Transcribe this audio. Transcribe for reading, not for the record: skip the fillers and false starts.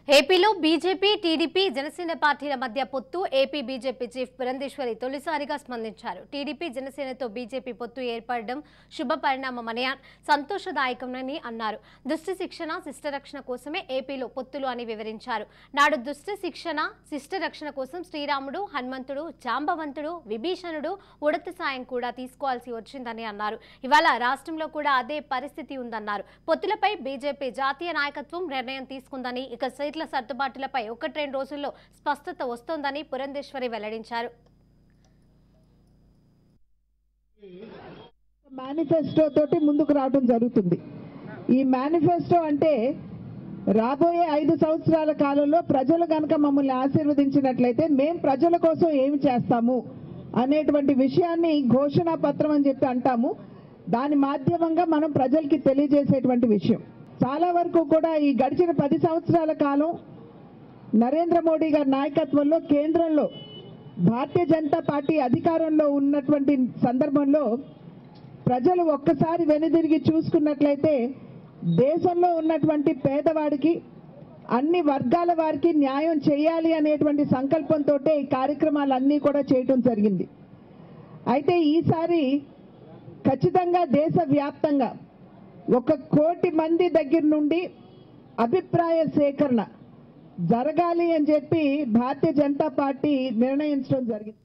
ఏపీలో BJP, TDP, Janasena పార్టీల మధ్య పొత్తు ఏపీ బీజేపీ చీఫ్ పురంధేశ్వరి తొలిసారిగా స్పందించారు. టీడీపీ, జనసేనతో బీజేపీ పొత్తు ఏర్పడడం శుభ పరిణామమని సంతోషదాయకమని అన్నారు. దుష్ట శిక్షణ, శిష్టరక్షణ కోసమే ఏపీలో పొత్తులు అని వివరించారు. నాడు దుష్ట శిక్షణ, శిష్టరక్షణ కోసం శ్రీరాముడు, హనుమంతుడు, జాంబవంతుడు, విభీషణుడు ఉడత సాయం కూడా తీసుకోవాల్సి వచ్చిందని అన్నారు. ఇవాళ రాష్ట్రంలో కూడా అదే పరిస్థితి ఉందన్నారు. పొత్తులపై బీజేపీ జాతీయ నాయకత్వం నిర్ణయం తీసుకుందని, ఇక సీట్ల సర్దుబాటులపై 1-2 రోజుల్లో స్పష్టత వస్తోందని పురంధేశ్వరి వెల్లడించారు. మేనిఫెస్టో తోటి ముందుకు రావడం జరుగుతుంది. ఈ మేనిఫెస్టో అంటే రాబోయే 5 సంవత్సరాల కాలంలో ప్రజలు గనక మమ్మల్ని ఆశీర్వదించినట్లయితే మేము ప్రజల కోసం ఏమి చేస్తాము అనేటువంటి విషయాన్ని ఘోషణా పత్రం అని చెప్పి అంటాము. దాని మాధ్యమంగా మనం ప్రజలకి తెలియజేసేటువంటి విషయం. చాలా వరకు కూడా ఈ గడిచిన 10 సంవత్సరాల కాలం నరేంద్ర మోడీ గారి నాయకత్వంలో కేంద్రంలో భారతీయ జనతా పార్టీ అధికారంలో ఉన్నటువంటి సందర్భంలో ప్రజలు ఒక్కసారి వెనుదిరిగి చూసుకున్నట్లయితే దేశంలో ఉన్నటువంటి పేదవాడికి, అన్ని వర్గాల వారికి న్యాయం చేయాలి అనేటువంటి సంకల్పంతో ఈ కార్యక్రమాలన్నీ కూడా చేయటం జరిగింది. అయితే ఈసారి ఖచ్చితంగా దేశవ్యాప్తంగా 1 కోటి మంది దగ్గర నుండి అభిప్రాయ సేకరణ జరగాలి అని చెప్పి భారతీయ జనతా పార్టీ నిర్ణయించడం జరిగింది.